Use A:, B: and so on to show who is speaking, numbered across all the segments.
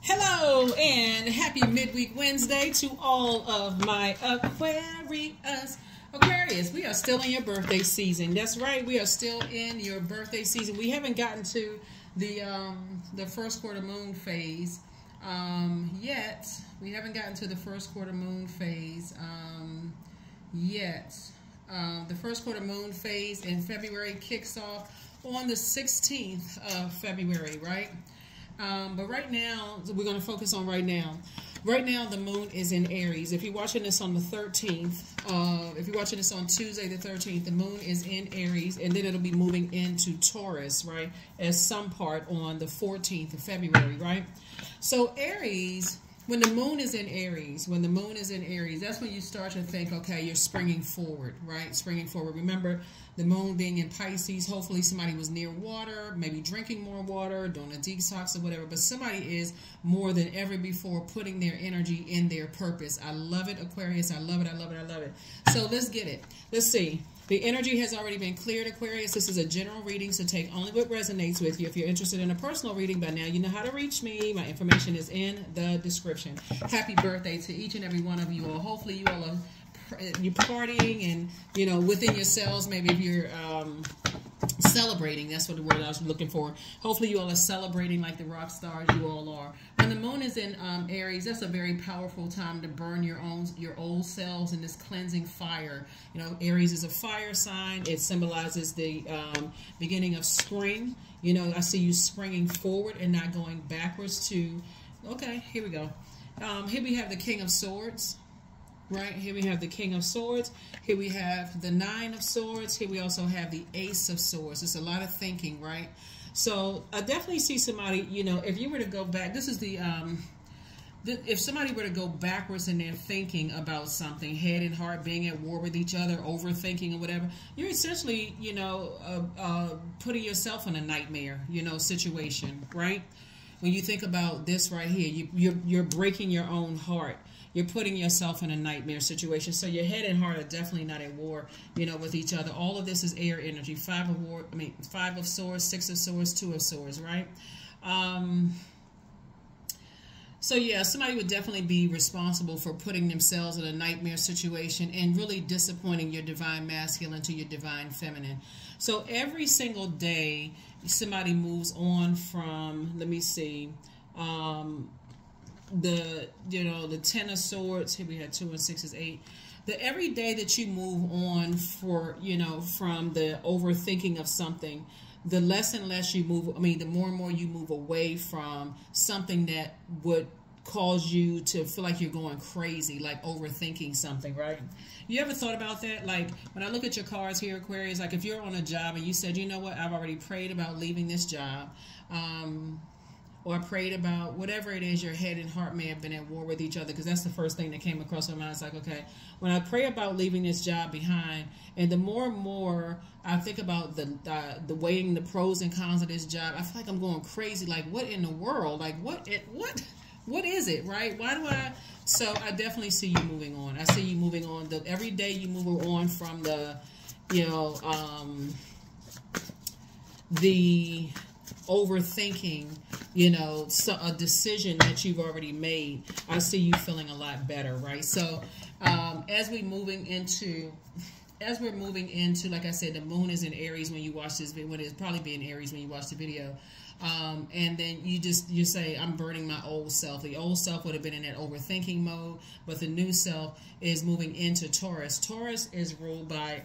A: Hello and happy midweek Wednesday to all of my Aquarius. Aquarius, we are still in your birthday season. That's right, we are still in your birthday season. We haven't gotten to the first quarter moon phase yet. We haven't gotten to the first quarter moon phase yet. The first quarter moon phase in February kicks off on the 16th of February, right? But right now, we're going to focus on right now. Right now, the moon is in Aries. If you're watching this on the 13th, if you're watching this on Tuesday the 13th, the moon is in Aries, and then it'll be moving into Taurus, right, as some part on the 14th of February, right? So Aries, when the moon is in Aries, that's when you start to think, okay, you're springing forward, right? Springing forward. Remember, the moon being in Pisces, hopefully somebody was near water, maybe drinking more water, doing a detox or whatever, but somebody is more than ever before putting their energy in their purpose. I love it, Aquarius. I love it, I love it, I love it. So let's get it. Let's see. The energy has already been cleared, Aquarius. This is a general reading, so take only what resonates with you. If you're interested in a personal reading, by now you know how to reach me. My information is in the description. Happy birthday to each and every one of you all. Hopefully you all are you're partying and, you know, within yourselves. Maybe if you're celebrating, that's what the word I was looking for. Hopefully you all are celebrating like the rock stars you all are. When the moon is in Aries, that's a very powerful time to burn your old selves in this cleansing fire. You know, Aries is a fire sign. It symbolizes the beginning of spring. You know, I see you springing forward and not going backwards to, okay, here we go. Here we have the King of Swords. Right, here we have the King of Swords. Here we have the Nine of Swords. Here we also have the Ace of Swords. It's a lot of thinking, right? So I definitely see somebody, you know, if you were to go back, this is the, if somebody were to go backwards in their thinking about something, head and heart being at war with each other, overthinking or whatever, you're essentially, you know, putting yourself in a nightmare, you know, situation, right? When you think about this right here, you're breaking your own heart. You're putting yourself in a nightmare situation. So your head and heart are definitely not at war, you know, with each other. All of this is air energy. Five of Swords, Six of Swords, Two of Swords, right? So yeah, somebody would definitely be responsible for putting themselves in a nightmare situation and really disappointing your divine masculine to your divine feminine. So every single day, somebody moves on from, let me see, the Ten of Swords. Here we had 2 and 6 is 8. The every day that you move on for, you know, from the overthinking of something, the less and less you move, the more and more you move away from something that would cause you to feel like you're going crazy, like overthinking something, right? You ever thought about that? Like when I look at your cards here, Aquarius, like if you're on a job and you said, you know what, I've already prayed about leaving this job, or I prayed about whatever it is, your head and heart may have been at war with each other, because that's the first thing that came across my mind. It's like, okay, when I pray about leaving this job behind, and the more and more I think about the weighing the pros and cons of this job, I feel like I'm going crazy. Like, what in the world? Like, what is it, right? Why do I? So I definitely see you moving on. I see you moving on. Every day you move on from the, you know, the overthinking, you know, so a decision that you've already made. I see you feeling a lot better, right? So as we're moving into, like I said, the moon is in Aries when you watch this video. It's probably be in Aries when you watch the video. And then you say, I'm burning my old self. The old self would have been in that overthinking mode, but the new self is moving into Taurus. Taurus is ruled by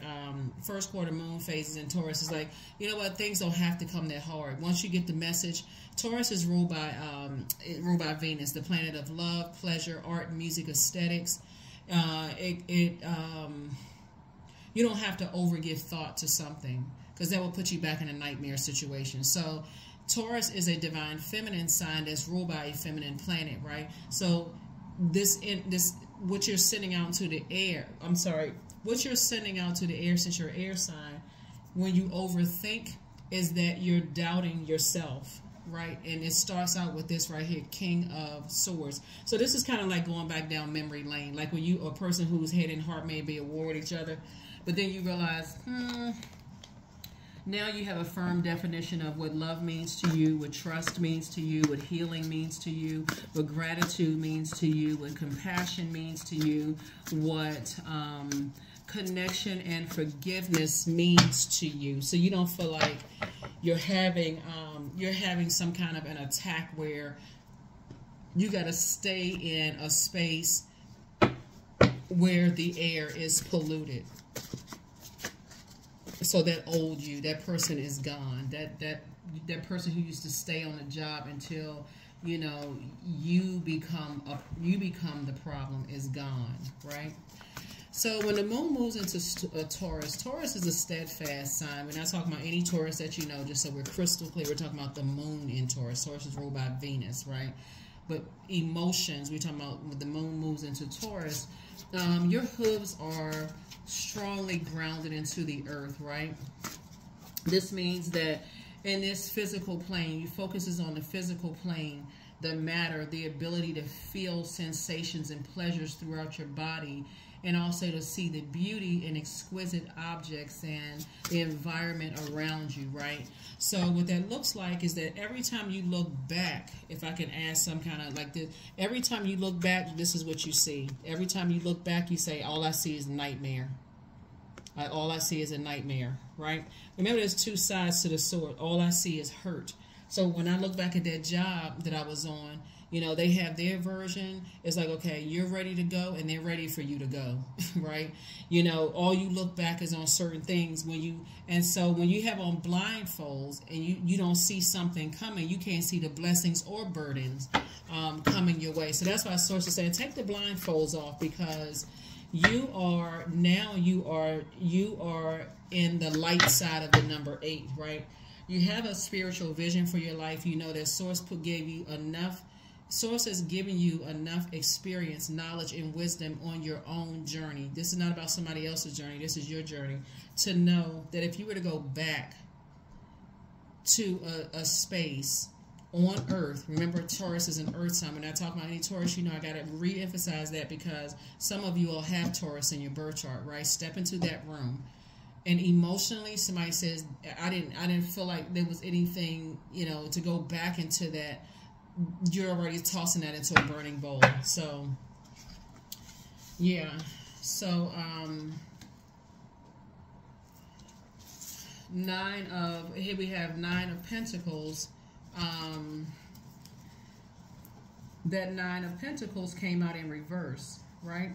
A: first quarter moon phases, and Taurus is like, you know what, things don't have to come that hard. Once you get the message, Taurus is ruled by Venus, the planet of love, pleasure, art, music, aesthetics. You don't have to overgive thought to something, because that will put you back in a nightmare situation. So Taurus is a divine feminine sign that's ruled by a feminine planet, right? So what you're sending out to the air, what you're sending out to the air, since you're air sign, when you overthink, is that you're doubting yourself, right? And it starts out with this right here, King of Swords. So this is kind of like going back down memory lane, like when you, a person whose head and heart may be at war with each other, but then you realize, Now you have a firm definition of what love means to you, what trust means to you, what healing means to you, what gratitude means to you, what compassion means to you, what connection and forgiveness means to you. So you don't feel like you're having some kind of an attack where you got to stay in a space where the air is polluted. So that old you, that person is gone. That person who used to stay on the job until, you know, you become the problem is gone, right? So when the moon moves into Taurus, Taurus is a steadfast sign. We're not talking about any Taurus that you know, just so we're crystal clear. We're talking about the moon in Taurus. Taurus is ruled by Venus, right? But emotions, we're talking about when the moon moves into Taurus, your hooves are strongly grounded into the earth, right? This means that in this physical plane, you focuses on the physical plane, the matter, the ability to feel sensations and pleasures throughout your body, and also to see the beauty in exquisite objects and the environment around you, right? So what that looks like is that every time you look back, if I can add some kind of like this, every time you look back, this is what you see. Every time you look back, you say, all I see is nightmare. All I see is a nightmare, right? Remember, there's two sides to the sword. All I see is hurt. So when I look back at that job that I was on, you know, they have their version. It's like, okay, you're ready to go, and they're ready for you to go, right? You know, all you look back is on certain things and so when you have on blindfolds and you don't see something coming, you can't see the blessings or burdens coming your way. So that's why sources say, take the blindfolds off, because you are in the light side of the number 8, right? You have a spiritual vision for your life. You know that Source has given you enough experience, knowledge, and wisdom on your own journey. This is not about somebody else's journey. This is your journey. To know that if you were to go back to a space on Earth, remember Taurus is an Earth sign. When I talk about any Taurus, you know I got to re-emphasize that, because some of you all have Taurus in your birth chart, right? Step into that room. And emotionally, somebody says, I didn't feel like there was anything, you know, to go back into that. You're already tossing that into a burning bowl. So, yeah. So, here we have 9 of Pentacles. That 9 of Pentacles came out in reverse, right?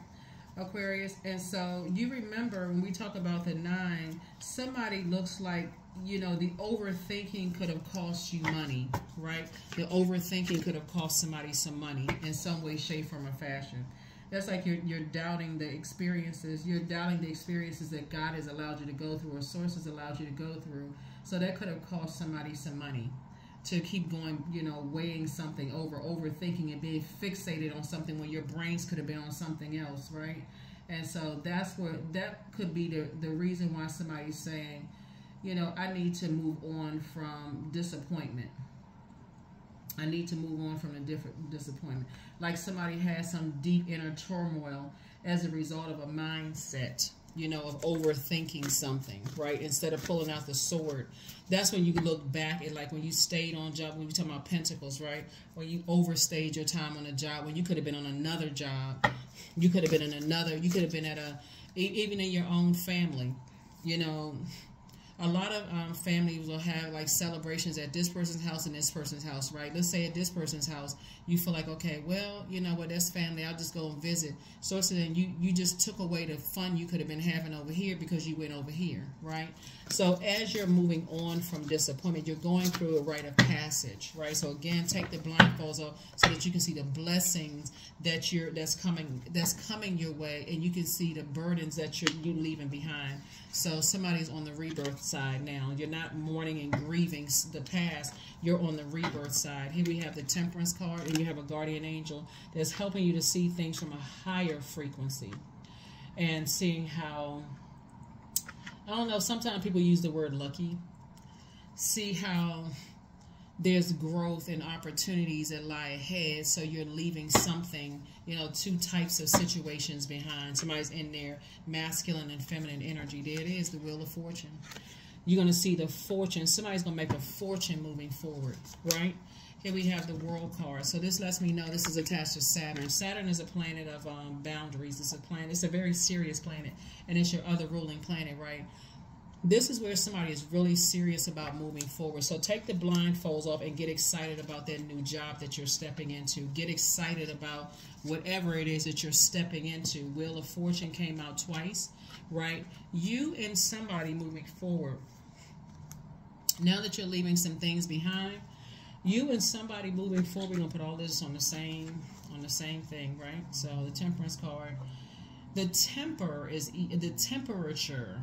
A: Aquarius. And so you remember when we talk about the 9, somebody looks like, you know, the overthinking could have cost you money, right? The overthinking could have cost somebody some money in some way, shape, form, or fashion. That's like you're doubting the experiences. You're doubting the experiences that God has allowed you to go through, or Source has allowed you to go through. So that could have cost somebody some money to keep going, you know, weighing something overthinking and being fixated on something when your brains could have been on something else, right? And so that could be the reason why somebody's saying, you know, I need to move on from disappointment. I need to move on from a different disappointment. Like somebody has some deep inner turmoil as a result of a mindset, you know, of overthinking something, right? Instead of pulling out the sword. That's when you look back at, like, when you stayed on job, when you're talking about Pentacles, right? When you overstayed your time on a job, when you could have been on another job. You could have been in another, you could have been at even in your own family, you know. A lot of families will have like celebrations at this person's house and this person's house, right? Let's say at this person's house, you feel like, okay, well, you know what, that's family, I'll just go and visit. So then you just took away the fun you could have been having over here because you went over here, right? So as you're moving on from disappointment, you're going through a rite of passage, right? So again, take the blindfolds off so that you can see the blessings that's coming your way, and you can see the burdens that you're leaving behind. So somebody's on the rebirth side now. You're not mourning and grieving the past. You're on the rebirth side. Here we have the Temperance card, and you have a guardian angel that's helping you to see things from a higher frequency and seeing how, I don't know, sometimes people use the word lucky. See how there's growth and opportunities that lie ahead, so you're leaving something, you know, 2 types of situations behind. Somebody's in their masculine and feminine energy. There it is, the Wheel of Fortune. You're going to see the fortune. Somebody's going to make a fortune moving forward, right? Here we have the World card. So this lets me know this is attached to Saturn. Saturn is a planet of boundaries. It's a planet. It's a very serious planet, and it's your other ruling planet, right? This is where somebody is really serious about moving forward. So take the blindfolds off and get excited about that new job that you're stepping into. Get excited about whatever it is that you're stepping into. Wheel of Fortune came out twice, right? You and somebody moving forward. Now that you're leaving some things behind, you and somebody moving forward, we're going to put all this on the same thing, right? So the Temperance card. The temper is the temperature.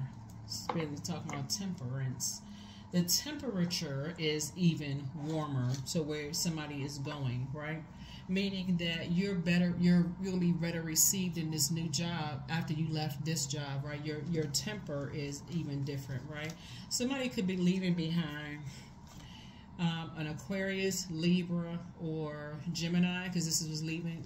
A: Been talking about temperance. The temperature is even warmer, so where somebody is going, right? Meaning that you're going to be better received in this new job after you left this job, right? Your temper is even different, right? Somebody could be leaving behind an Aquarius, Libra, or Gemini, because this was leaving.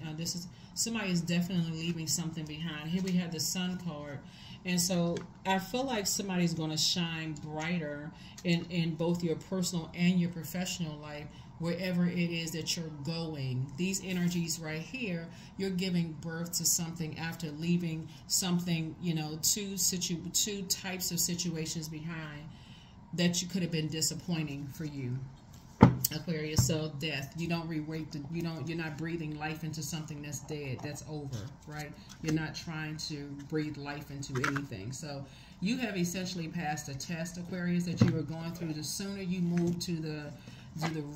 A: Somebody is definitely leaving something behind. Here we have the Sun card. And so I feel like somebody's going to shine brighter in both your personal and your professional life, wherever it is that you're going. These energies right here, you're giving birth to something after leaving something, you know, two types of situations behind that you could have been disappointing for you. Aquarius, so death. You don't re-wake. You're not breathing life into something that's dead, that's over, right? You're not trying to breathe life into anything. So you have essentially passed a test, Aquarius, that you were going through. The sooner you move to the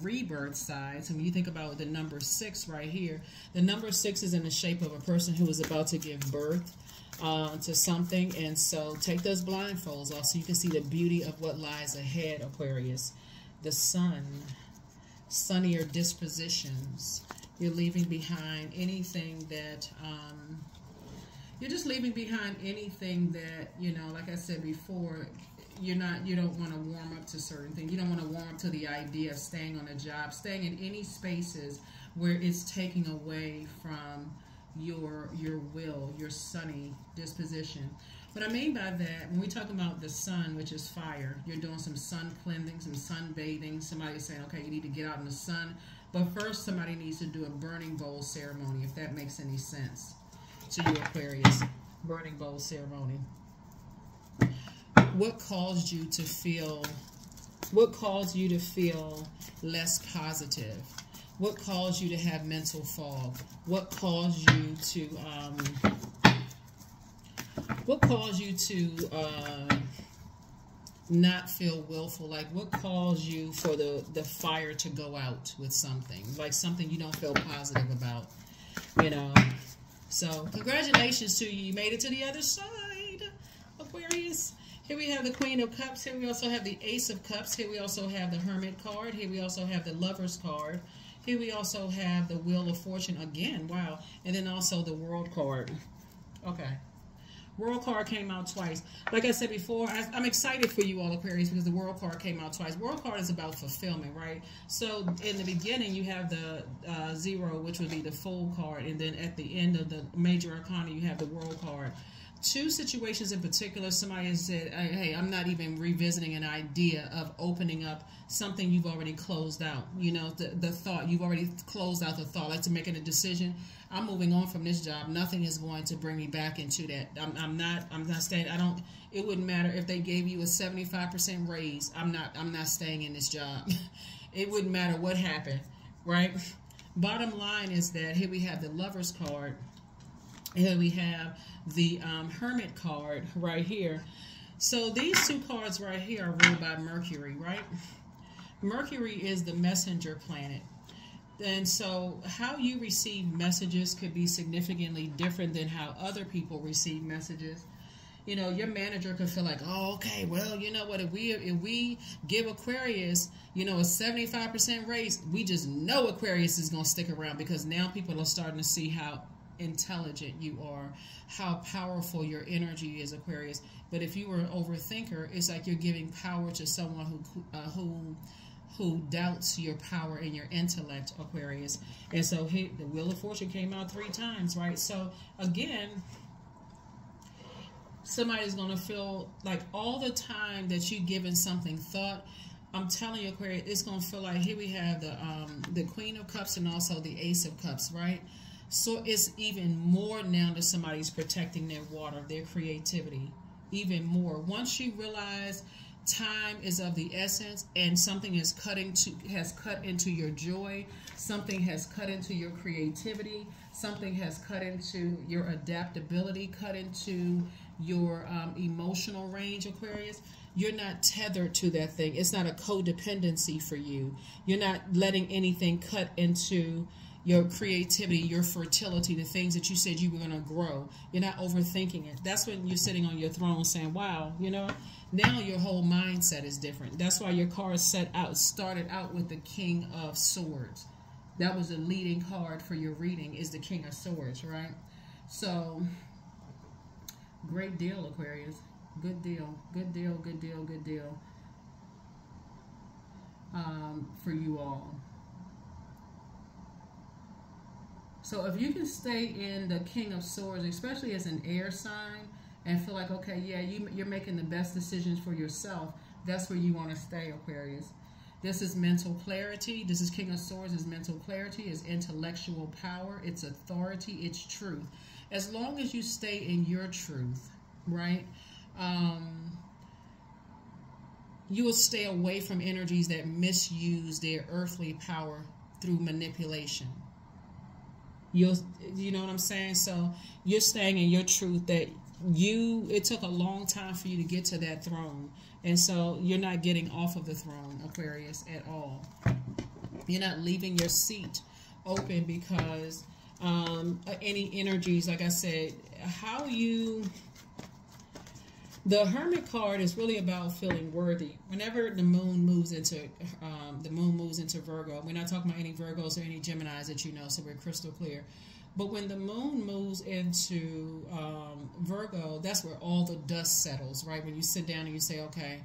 A: rebirth side. So when you think about the number 6 right here, the number 6 is in the shape of a person who is about to give birth to something. And so take those blindfolds off so you can see the beauty of what lies ahead, Aquarius. The sun, sunnier dispositions. You're leaving behind anything that, you're just leaving behind anything that, you know, like I said before, you don't want to warm up to certain things. You don't want to warm up to the idea of staying on a job, staying in any spaces where it's taking away from your will, your sunny disposition. What I mean by that, when we talk about the sun, which is fire, you're doing some sun cleansing, some sun bathing. Somebody's saying, okay, you need to get out in the sun. But first, somebody needs to do a burning bowl ceremony, if that makes any sense to you, Aquarius. Burning bowl ceremony. What caused you to feel less positive? What caused you to have mental fog? What caused you to not feel willful? Like, what caused you for the fire to go out with something? Like something you don't feel positive about, you know? So, congratulations to you. You made it to the other side, Aquarius. Here we have the Queen of Cups. Here we also have the Ace of Cups. Here we also have the Hermit card. Here we also have the Lover's card. Here we also have the Wheel of Fortune again. Wow. And then also the World card. Okay. World card came out twice. Like I said before, I'm excited for you all, Aquarius, because the World card came out twice. World card is about fulfillment, right? So in the beginning, you have the 0, which would be the Fool card. And then at the end of the Major Arcana, you have the World card. Two situations in particular, somebody has said, hey, I'm not even revisiting an idea of opening up something you've already closed out. You know, the thought, you've already closed out the thought, like to making a decision. I'm moving on from this job. Nothing is going to bring me back into that. I'm not staying. It wouldn't matter if they gave you a 75% raise. I'm not staying in this job. It wouldn't matter what happened, right? Bottom line is that here we have the Lover's card. Here we have the Hermit card right here. So these two cards right here are ruled by Mercury, right? Mercury is the messenger planet. And so how you receive messages could be significantly different than how other people receive messages. You know, your manager could feel like, oh, okay, well, you know what, if we give Aquarius, you know, a 75% raise, we just know Aquarius is going to stick around, because now people are starting to see how intelligent you are, how powerful your energy is, Aquarius. But if you were an overthinker, it's like you're giving power to someone who doubts your power and your intellect, Aquarius. And so the Wheel of Fortune came out 3 times, right? So again, Somebody's going to feel like all the time that you giving something thought, I'm telling you, Aquarius, it's going to feel like here we have the Queen of Cups and also the Ace of Cups, right? So it's even more now that somebody's protecting their water, their creativity, even more. Once you realize time is of the essence and something has cut into your joy, something has cut into your creativity, something has cut into your adaptability, cut into your emotional range, Aquarius, you're not tethered to that thing. It's not a codependency for you. You're not letting anything cut into your creativity, your fertility, the things that you said you were going to grow. You're not overthinking it. That's when you're sitting on your throne saying, wow, you know, now your whole mindset is different. That's why your card started out with the King of Swords. That was the leading card for your reading, is the King of Swords, right? So, great deal, Aquarius. Good deal, good deal, good deal, good deal for you all. So if you can stay in the King of Swords, especially as an air sign, and feel like, okay, yeah, you're making the best decisions for yourself, that's where you want to stay, Aquarius. This is mental clarity. This is King of Swords, is mental clarity, is intellectual power, it's authority, it's truth. As long as you stay in your truth, right, you will stay away from energies that misuse their earthly power through manipulation. You know what I'm saying? So you're staying in your truth, that it took a long time for you to get to that throne. And so you're not getting off of the throne, Aquarius, at all. You're not leaving your seat open because any energies, like I said, the Hermit card is really about feeling worthy. Whenever the moon moves into Virgo, we're not talking about any Virgos or any Geminis that you know, so we're crystal clear. But when the moon moves into Virgo, that's where all the dust settles, right? When you sit down and you say, okay,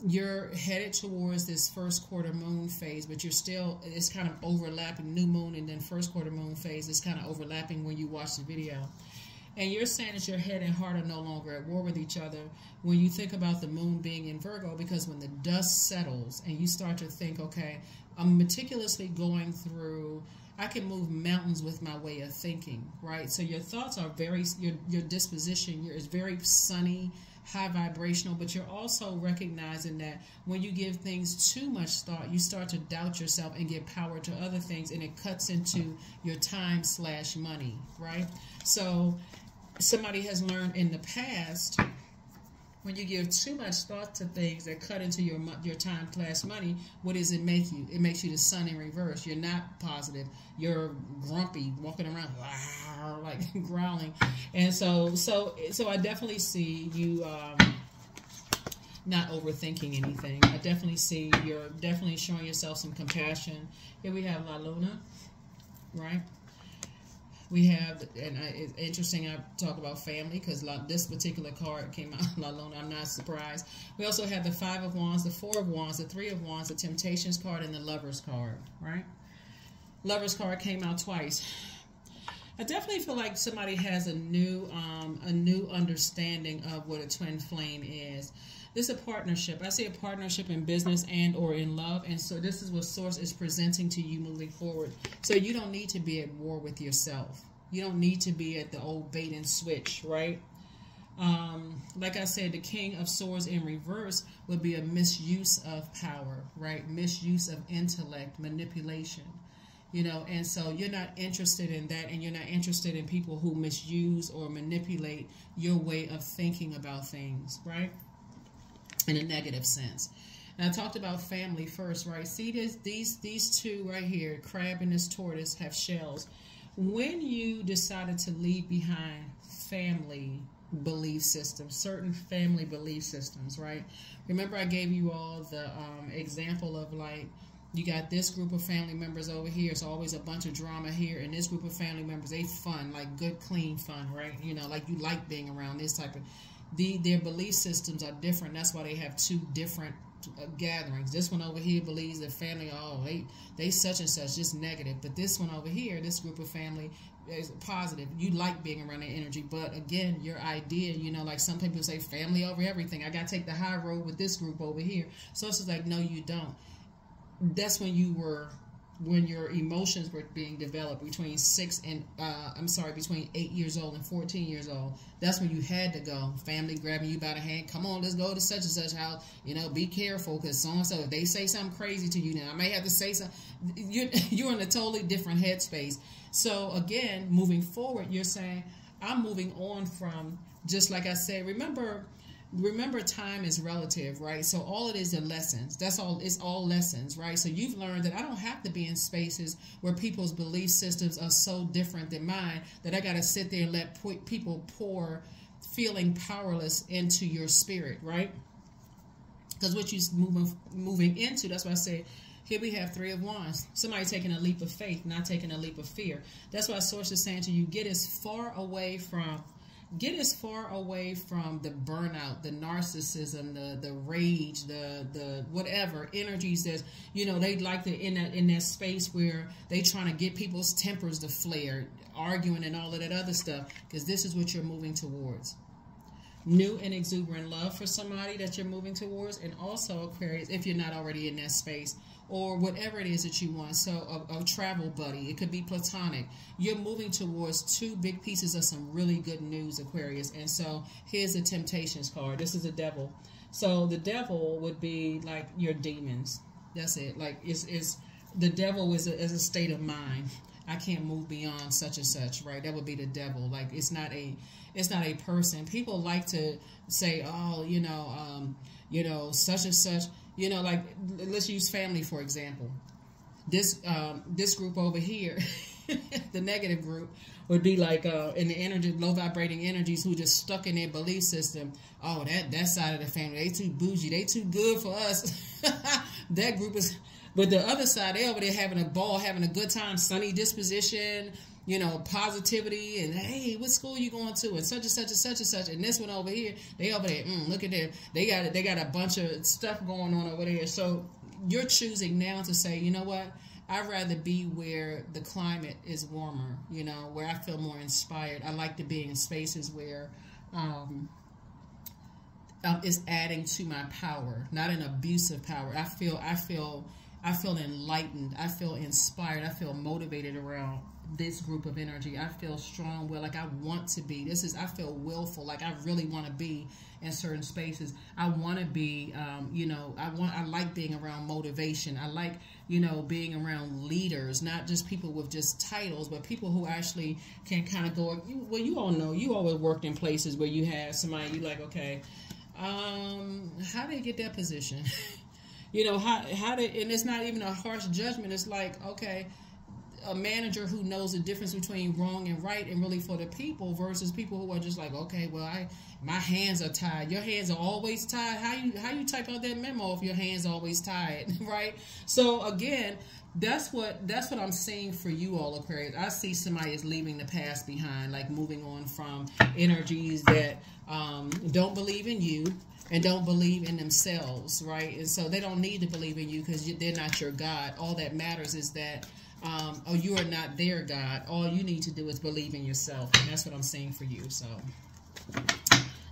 A: you're headed towards this first quarter moon phase, but it's kind of overlapping, new moon and then first quarter moon phase is kind of overlapping when you watch the video. And you're saying that your head and heart are no longer at war with each other when you think about the moon being in Virgo, because when the dust settles and you start to think, okay, I'm meticulously going through, I can move mountains with my way of thinking, right? So your thoughts are your disposition is very sunny, high vibrational, but you're also recognizing that when you give things too much thought, you start to doubt yourself and give power to other things, and it cuts into your time/money, right? So somebody has learned in the past, when you give too much thought to things that cut into your time/money, what does it make you? It makes you the sun in reverse. You're not positive. You're grumpy, walking around like growling. And so I definitely see you not overthinking anything. I definitely see you're definitely showing yourself some compassion. Here we have La Luna, right? We have, and it's interesting I talk about family because this particular card came out, La Luna, I'm not surprised. We also have the 5 of Wands, the 4 of Wands, the 3 of Wands, the Temptations card, and the Lovers card, right? Lovers card came out twice. I definitely feel like somebody has a new understanding of what a twin flame is. This is a partnership. I see a partnership in business and or in love, and so this is what Source is presenting to you moving forward. So you don't need to be at war with yourself. You don't need to be at the old bait and switch, right? Like I said, the King of Swords in reverse would be a misuse of power, right? Misuse of intellect, manipulation. You know, and so you're not interested in that, and you're not interested in people who misuse or manipulate your way of thinking about things, right? In a negative sense. And I talked about family first, right? See these two right here, crab and this tortoise, have shells. When you decided to leave behind family belief systems, certain family belief systems, right? Remember I gave you all the example of, like, you got this group of family members over here. It's always a bunch of drama here. And this group of family members, they fun, like good, clean fun, right? You know, like you like being around this type of... Their belief systems are different. That's why they have two different gatherings. This one over here believes that family, oh, they such and such, just negative. But this one over here, this group of family is positive. You like being around that energy. But again, your idea, you know, like some people say family over everything. I got to take the high road with this group over here. So it's just like, no, you don't. That's when your emotions were being developed between between 8 years old and 14 years old. That's when you had to go. Family grabbing you by the hand. Come on, let's go to such and such house. You know, be careful because so and so, if they say something crazy to you now, I may have to say something. You're in a totally different headspace. So again, moving forward, you're saying, I'm moving on from, just like I said, remember time is relative, right? So all it is are lessons. That's all. It's all lessons, right? So you've learned that I don't have to be in spaces where people's belief systems are so different than mine that I got to sit there and let people pour feeling powerless into your spirit, right? Because what you're moving into, that's why I say, here we have 3 of Wands. Somebody taking a leap of faith, not taking a leap of fear. That's why Source is saying to you, get as far away from the burnout, the narcissism, the rage, the whatever energies that, you know, they like to in that space where they trying to get people's tempers to flare, arguing and all of that other stuff, because this is what you're moving towards. New and exuberant love for somebody that you're moving towards, and also Aquarius, if you're not already in that space, or whatever it is that you want. So a travel buddy, it could be platonic. You're moving towards 2 big pieces of some really good news, Aquarius. And so here's the Temptations card. This is the Devil. So the Devil would be like your demons. That's it. Like it's the Devil is a state of mind. I can't move beyond such and such, right? That would be the Devil. Like it's not a person. People like to say, oh, you know, such and such. You know, like, let's use family, for example. This group over here, the negative group, would be like in the energy, low vibrating energies who just stuck in their belief system. Oh, that side of the family, they too bougie, they too good for us. That group is, but the other side, they over there having a ball, having a good time, sunny disposition, you know, positivity, and hey, what school you going to, and such and such and such and such. And this one over here, they over there, look at them, they got a bunch of stuff going on over there. So you're choosing now to say, you know what, I'd rather be where the climate is warmer, you know, where I feel more inspired. I like to be in spaces where it's adding to my power, not an abusive power. I feel enlightened. I feel inspired. I feel motivated around this group of energy. I feel strong, will, like I want to be. I feel willful, like I really want to be in certain spaces. I want to be, you know, I like being around motivation. I like, you know, being around leaders, not just people with just titles, but people who actually can kind of go, well, you all know, you always worked in places where you have somebody, you like, okay, how did they get that position? You know, how did, and it's not even a harsh judgment. It's like, okay, a manager who knows the difference between wrong and right and really for the people versus people who are just like, okay, well, my hands are tied. Your hands are always tied. How you type out that memo if your hands are always tied, right? So again, that's what I'm seeing for you all, Aquarius. I see somebody is leaving the past behind, like moving on from energies that don't believe in you and don't believe in themselves, right? And so they don't need to believe in you because they're not your God. All that matters is that you are not their God. All you need to do is believe in yourself. And that's what I'm saying for you. So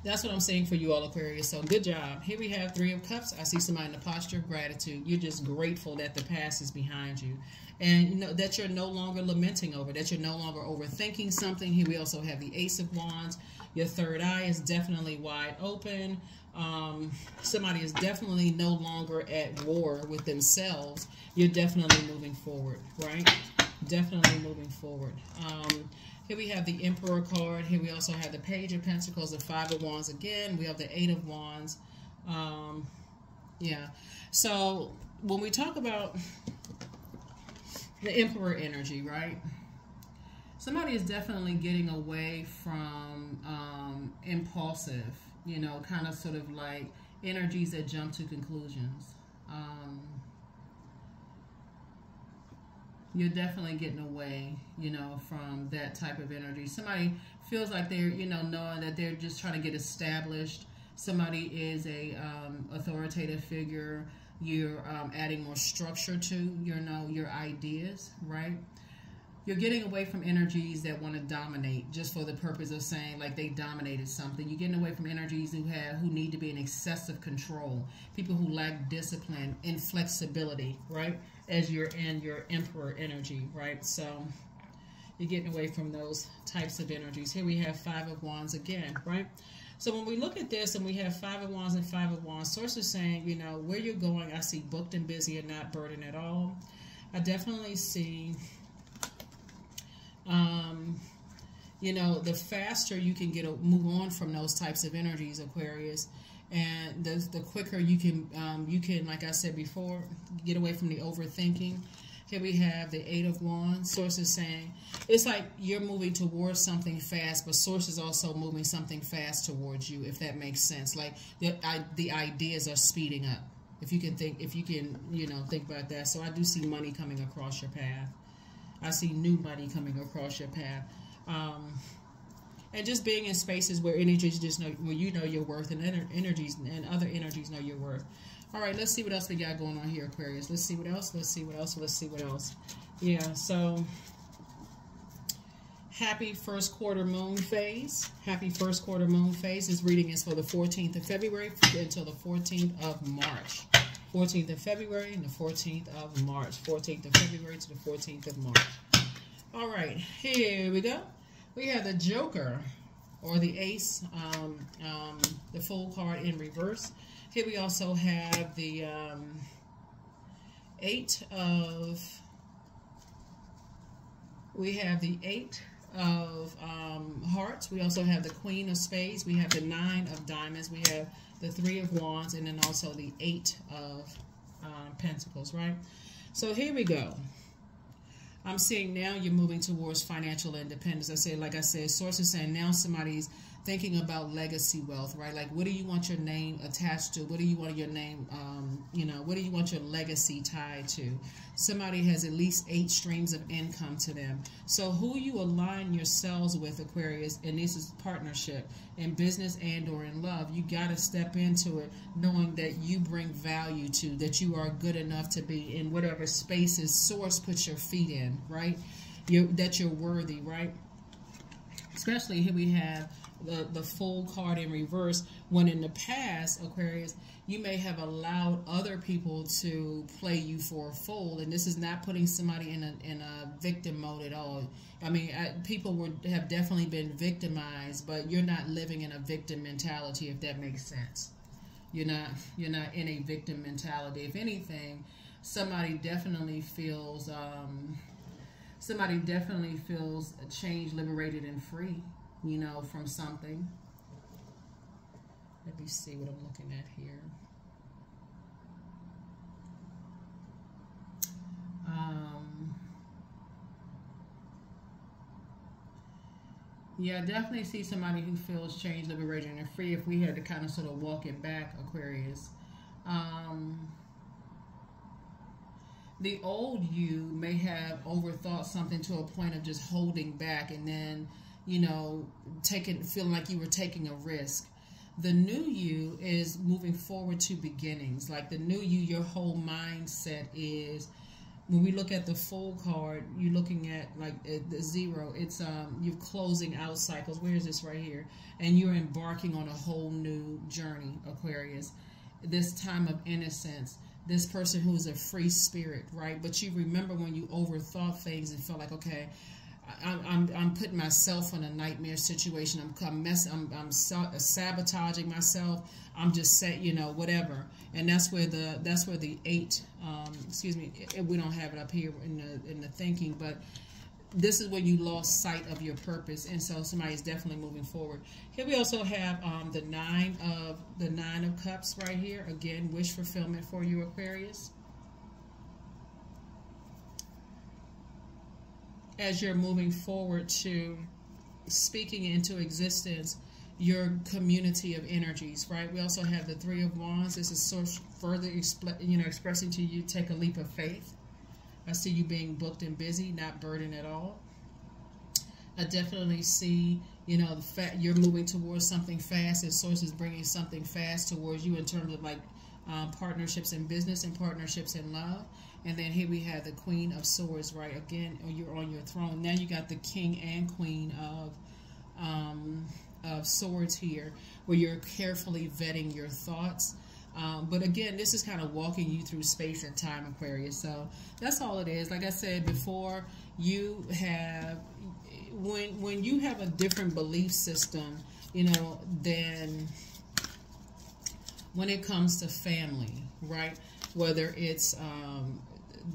A: that's what I'm saying for you all, Aquarius. So good job. Here we have 3 of Cups. I see somebody in the posture of gratitude. You're just grateful that the past is behind you. And you know that you're no longer lamenting over, that you're no longer overthinking something. Here we also have the Ace of Wands. Your third eye is definitely wide open. Somebody is definitely no longer at war with themselves. You're definitely moving forward, right? Definitely moving forward. Here we have the Emperor card. Here we also have the Page of Pentacles, the 5 of Wands again. We have the 8 of Wands. Yeah. So when we talk about the Emperor energy, right? Somebody is definitely getting away from impulsive, you know, kind of sort of like energies that jump to conclusions. You're definitely getting away, you know, from that type of energy. Somebody feels like they're, you know, knowing that they're just trying to get established. Somebody is a authoritative figure. You're adding more structure to your ideas, right? You're getting away from energies that want to dominate just for the purpose of saying like they dominated something. You're getting away from energies who need to be in excessive control. People who lack discipline, inflexibility, right? As you're in your Emperor energy, right? So you're getting away from those types of energies. Here we have Five of Wands again, right? So when we look at this and we have Five of Wands and Five of Wands, Source is saying, you know, where you're going, I see booked and busy and not burdened at all. I definitely see... you know, the faster you can move on from those types of energies, Aquarius, and the quicker you can, like I said before, get away from the overthinking. Here we have the Eight of Wands. Source is saying it's like you're moving towards something fast, but Source is also moving something fast towards you, if that makes sense. Like the ideas are speeding up. If you can, you know, think about that. So I do see money coming across your path. I see new money coming across your path. And just being in spaces where energies just know, where you know your worth, and energies and other energies know your worth. All right, let's see what else we got going on here, Aquarius. Let's see what else. Let's see what else. Let's see what else. Yeah, so happy first quarter moon phase. Happy first quarter moon phase. This reading is for the 14th of February until the 14th of March. 14th of February and the 14th of March. 14th of February to the 14th of March. All right, here we go. We have the Joker, or the Ace, the Fool card in reverse. Here we also have the Eight of Hearts. We also have the Queen of Spades. We have the Nine of Diamonds. We have the Three of Wands, and then also the Eight of Pentacles, right? So here we go. I'm seeing now you're moving towards financial independence. Like I said, Source is saying now somebody's thinking about legacy wealth, right? Like, what do you want your name attached to? What do you want your name, you know, what do you want your legacy tied to? Somebody has at least 8 streams of income to them. So who you align yourselves with, Aquarius, and this is partnership in business and or in love, you got to step into it knowing that you bring value to, that you are good enough to be in whatever spaces Source puts your feet in, right? That you're worthy, right? Especially here we have the Fool card in reverse, when in the past, Aquarius, you may have allowed other people to play you for a fool, and this is not putting somebody in a victim mode at all. I mean, people have definitely been victimized, but you're not living in a victim mentality, if that makes sense. You're not in a victim mentality. If anything, somebody definitely feels changed, liberated, and free, you know, from something. Let me see what I'm looking at here. Yeah, I definitely see somebody who feels changed, liberated, and free. If we had to kind of sort of walk it back, Aquarius. The old you may have overthought something to a point of just holding back, and then, you know, feeling like you were taking a risk. The new you is moving forward to beginnings. Like the new you, your whole mindset is, when we look at the Fool card, you're looking at like the 0. It's you're closing out cycles. Where is this right here? And you're embarking on a whole new journey, Aquarius. This time of innocence. This person who is a free spirit, right? But you remember when you overthought things and felt like, okay, I'm putting myself in a nightmare situation. I'm sabotaging myself. I'm just saying, you know, whatever. And that's where the 8. Excuse me, we don't have it up here in the thinking, but this is when you lost sight of your purpose, and so somebody's definitely moving forward. Here we also have the nine of Cups right here. Again, wish fulfillment for you, Aquarius. As you're moving forward to speaking into existence your community of energies, right? We also have the 3 of Wands. This is so further expressing to you, take a leap of faith. I see you being booked and busy, not burdened at all. I definitely see, you know, the fact you're moving towards something fast, and Source is bringing something fast towards you in terms of like partnerships in business and partnerships in love. And then here we have the Queen of Swords, right? Again, you're on your throne. Now you got the King and Queen of Swords here, where you're carefully vetting your thoughts. But again, this is kind of walking you through space and time, Aquarius. So that's all it is. Like I said before, you have, when you have a different belief system, you know, than when it comes to family, right? Whether it's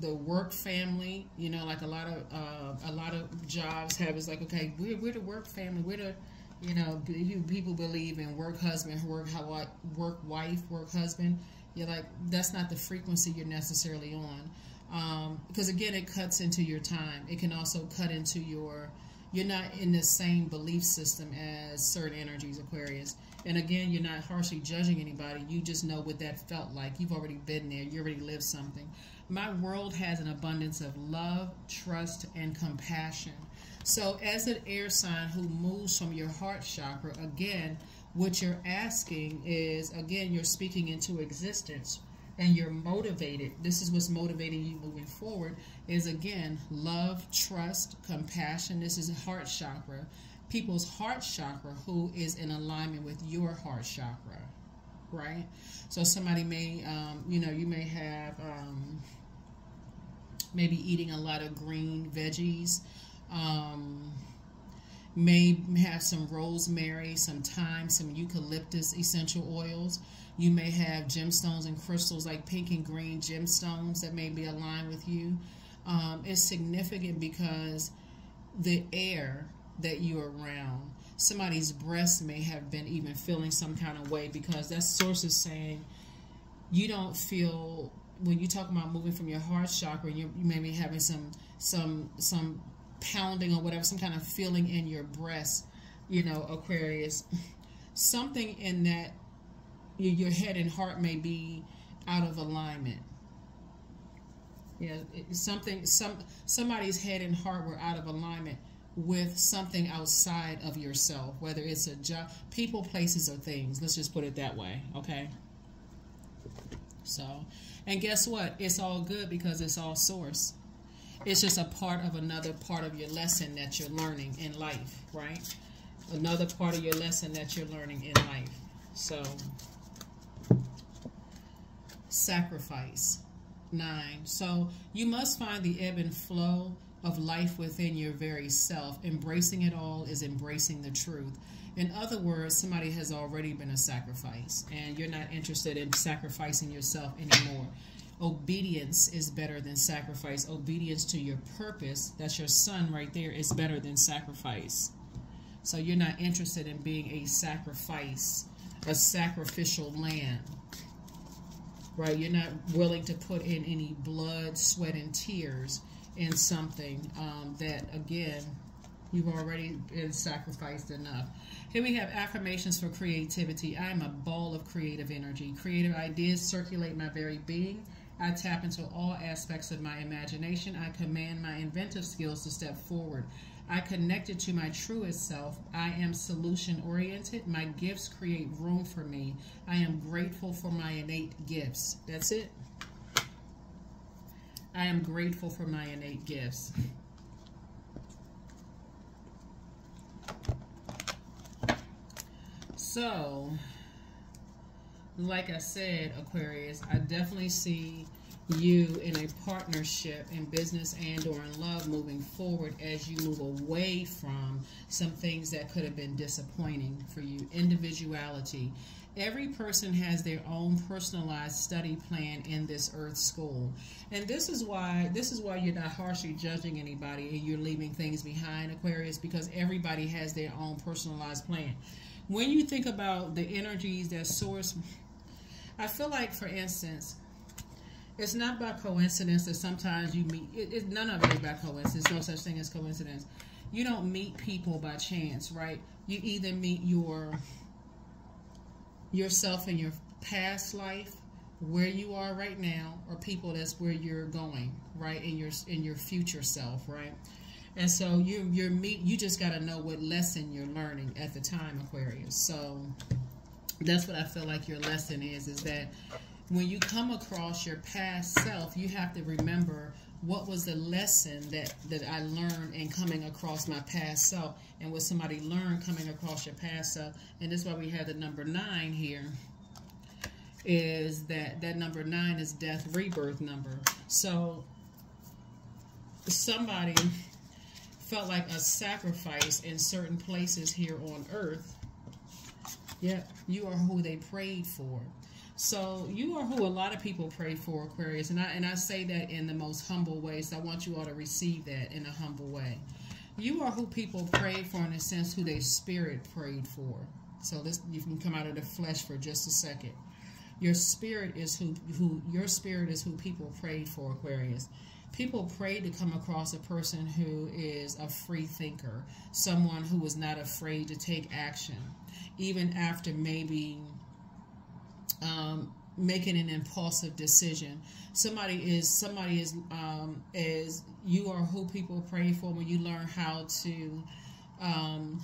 A: the work family, you know, like a lot of jobs have, is like, okay, we're the work family, we're the, you know, people believe in work husband, work wife, work husband. You're like, that's not the frequency you're necessarily on, because again, it cuts into your time. It can also cut into you're not in the same belief system as certain energies, Aquarius. And again, you're not harshly judging anybody. You just know what that felt like. You've already been there. You already lived something. My world has an abundance of love, trust, and compassion. So as an air sign who moves from your heart chakra, again, what you're asking is, again, you're speaking into existence and you're motivated. This is what's motivating you moving forward, is again, love, trust, compassion. This is heart chakra. People's heart chakra who is in alignment with your heart chakra, right? So somebody may, you know, you may have maybe eating a lot of green veggies, may have some rosemary, some thyme, some eucalyptus essential oils. You may have gemstones and crystals like pink and green gemstones that may be aligned with you. It's significant because the air that you're around, somebody's breast may have been even feeling some kind of way, because that source is saying you don't feel, when you talk about moving from your heart chakra, you may be having some pounding or whatever, some kind of feeling in your breast, you know, Aquarius. Something in that, your head and heart may be out of alignment. Yeah, somebody's head and heart were out of alignment with something outside of yourself, whether it's a job, people, places, or things. Let's just put it that way, okay? So, and guess what? It's all good because it's all source. It's just a part of another part of your lesson that you're learning in life, right? Another part of your lesson that you're learning in life. So, sacrifice. 9. So, you must find the ebb and flow of life within your very self. Embracing it all is embracing the truth. In other words, somebody has already been a sacrifice, and you're not interested in sacrificing yourself anymore. Obedience is better than sacrifice. Obedience to your purpose, that's your sun right there, is better than sacrifice. So you're not interested in being a sacrifice, a sacrificial lamb, right? You're not willing to put in any blood, sweat, and tears in something that, again, you've already been sacrificed enough. Here we have affirmations for creativity. I am a ball of creative energy. Creative ideas circulate my very being. I tap into all aspects of my imagination. I command my inventive skills to step forward. I connected to my truest self. I am solution-oriented. My gifts create room for me. I am grateful for my innate gifts. That's it. I am grateful for my innate gifts. So, like I said, Aquarius, I definitely see you in a partnership in business and or in love moving forward as you move away from some things that could have been disappointing for you. Individuality. Every person has their own personalized study plan in this earth school. And this is why you're not harshly judging anybody and you're leaving things behind, Aquarius, because everybody has their own personalized plan. When you think about the energies that source, I feel like, for instance, it's not by coincidence that sometimes you meet, none of it is by coincidence. There's no such thing as coincidence. You don't meet people by chance, right? You either meet yourself in your past life, where you are right now, or people that's where you're going, right, in your future self, right? And so you just got to know what lesson you're learning at the time, Aquarius. So that's what I feel like your lesson is that when you come across your past self, you have to remember what was the lesson that I learned in coming across my past self, and what somebody learned coming across your past self. And this is why we have the number 9 here, is that number 9 is death rebirth number. So somebody felt like a sacrifice in certain places here on earth. Yep, you are who they prayed for. So you are who a lot of people pray for, Aquarius, and I say that in the most humble way. So I want you all to receive that in a humble way. You are who people prayed for, in a sense, who their spirit prayed for. So this, you can come out of the flesh for just a second. Your spirit is who people prayed for, Aquarius. People prayed to come across a person who is a free thinker, someone who is not afraid to take action, even after maybe making an impulsive decision. Somebody is you are who people pray for when you learn how to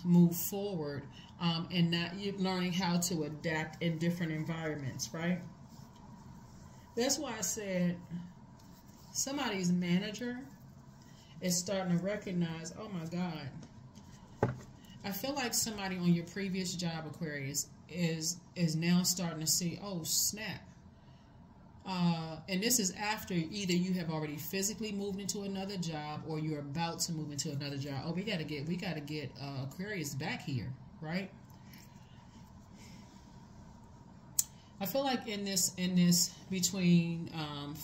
A: move forward, and not you learning how to adapt in different environments, right? That's why I said somebody's manager is starting to recognize, oh my God, I feel like somebody on your previous job, Aquarius, is now starting to see, oh snap. And this is after either you have already physically moved into another job, or you're about to move into another job. Oh, we gotta get Aquarius back here, right? I feel like in this between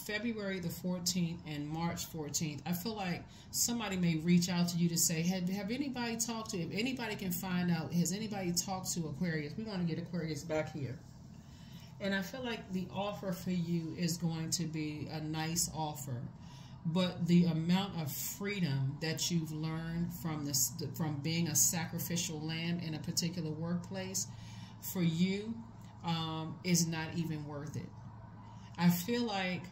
A: February the 14th and March 14th, I feel like somebody may reach out to you to say, have anybody talked to, if anybody can find out, has anybody talked to Aquarius? We want to get Aquarius back here. And I feel like the offer for you is going to be a nice offer, but the amount of freedom that you've learned from being a sacrificial lamb in a particular workplace, for you, is not even worth it. I feel like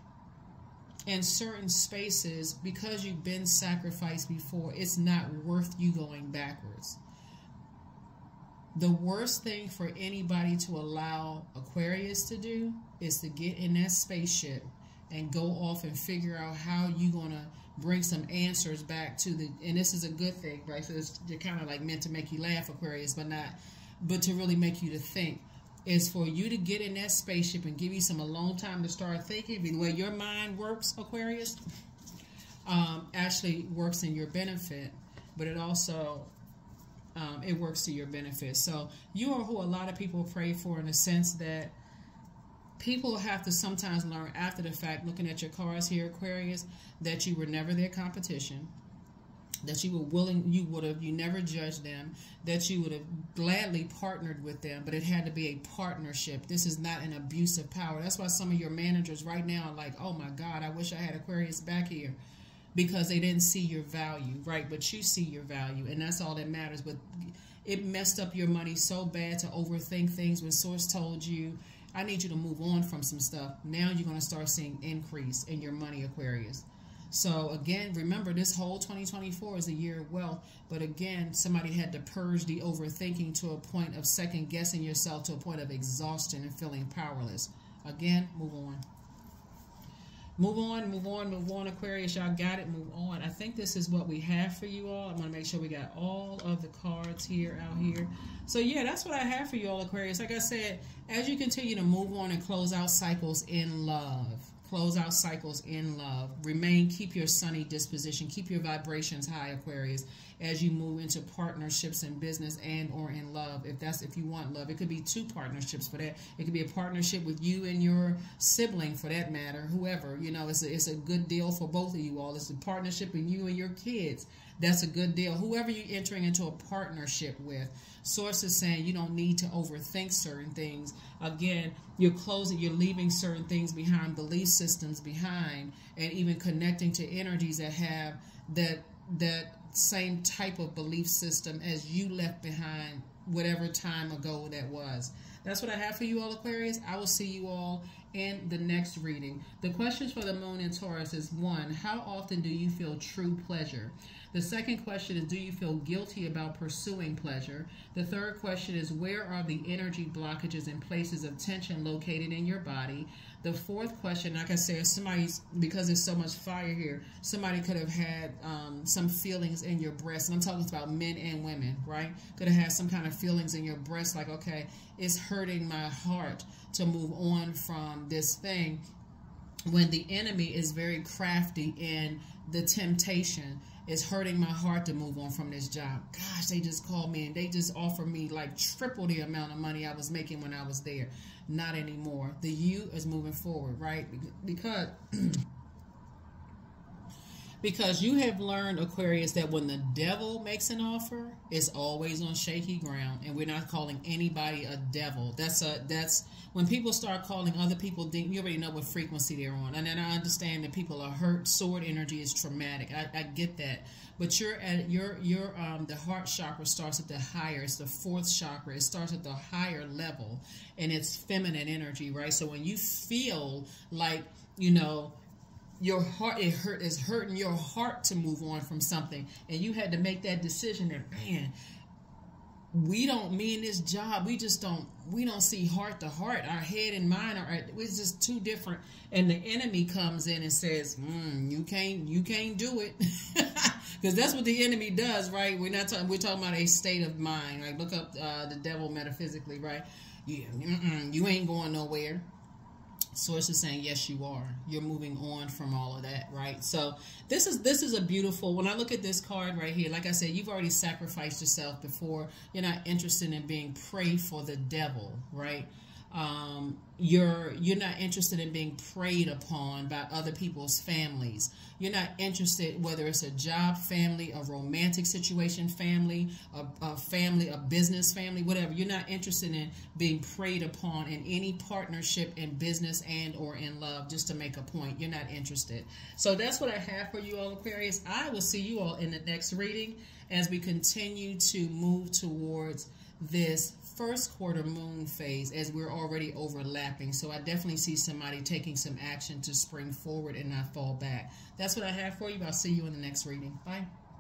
A: in certain spaces, because you've been sacrificed before, it's not worth you going backwards. The worst thing for anybody to allow Aquarius to do is to get in that spaceship and go off and figure out how you're going to bring some answers back to the, and this is a good thing, right? So you're kind of like meant to make you laugh, Aquarius, but to really make you to think, is for you to get in that spaceship and give you some alone time to start thinking. The way your mind works, Aquarius, actually works in your benefit, but it also it works to your benefit. So you are who a lot of people pray for, in a sense that people have to sometimes learn after the fact, looking at your cards here, Aquarius, that you were never their competition, that you were willing, you never judged them, that you would have gladly partnered with them, but it had to be a partnership. This is not an abuse of power. That's why some of your managers right now are like, oh my God, I wish I had Aquarius back here, because they didn't see your value, right? But you see your value, and that's all that matters. But it messed up your money so bad to overthink things when Source told you, I need you to move on from some stuff. Now you're going to start seeing increase in your money, Aquarius. So again, remember, this whole 2024 is a year of wealth, but again, somebody had to purge the overthinking to a point of second guessing yourself, to a point of exhaustion and feeling powerless. Again, move on. Move on, move on, move on, Aquarius. Y'all got it. Move on. I think this is what we have for you all. I want to make sure we got all of the cards here, out here. So yeah, that's what I have for you all, Aquarius. Like I said, as you continue to move on and close out cycles in love, close out cycles in love, keep your sunny disposition, keep your vibrations high, Aquarius, as you move into partnerships in business and or in love. If you want love, it could be 2 partnerships for that. It could be a partnership with you and your sibling, for that matter, whoever. You know, it's a good deal for both of you all. It's a partnership with you and your kids. That's a good deal. Whoever you're entering into a partnership with, Source is saying you don't need to overthink certain things. Again, you're leaving certain things behind, belief systems behind, and even connecting to energies that have that same type of belief system as you left behind whatever time ago that was. That's what I have for you all, Aquarius. I will see you all in the next reading. The questions for the moon in Taurus is 1, how often do you feel true pleasure? The second question is, do you feel guilty about pursuing pleasure? The third question is, where are the energy blockages and places of tension located in your body? The fourth question, like I said, because there's so much fire here, somebody could have had some feelings in your breast. And I'm talking about men and women, right? Could have had some kind of feelings in your breast like, okay, it's hurting my heart to move on from this thing, when the enemy is very crafty in the temptation. It's hurting my heart to move on from this job. Gosh, they just called me and they just offered me like triple the amount of money I was making when I was there. Not anymore. The you is moving forward, right? Because you have learned, Aquarius, that when the devil makes an offer, it's always on shaky ground, and we're not calling anybody a devil. That's when people start calling other people, you already know what frequency they're on. And then I understand that people are hurt. Sword energy is traumatic. I get that. But you're at the heart chakra starts at the higher. It's the fourth chakra. It starts at the higher level, and it's feminine energy, right? So when you feel like, you know, your heart is hurting your heart to move on from something, and you had to make that decision that, man, me and this job, we don't see heart to heart. Our head and mind it's just too different. And the enemy comes in and says, you can't do it. Because that's what the enemy does, right? We're talking about a state of mind. Like, look up the devil metaphysically, right? You ain't going nowhere. Source is saying, yes, you are. You're moving on from all of that, right? So this is a beautiful, when I look at this card right here, like I said, you've already sacrificed yourself before. You're not interested in being prey for the devil, right? You're not interested in being preyed upon by other people's families. You're not interested, whether it's a job family, a romantic situation family, a business family, whatever. You're not interested in being preyed upon in any partnership in business and or in love, just to make a point. You're not interested. So that's what I have for you all, Aquarius. I will see you all in the next reading as we continue to move towards this first quarter moon phase, as we're already overlapping. So I definitely see somebody taking some action to spring forward and not fall back. That's what I have for you. I'll see you in the next reading. Bye.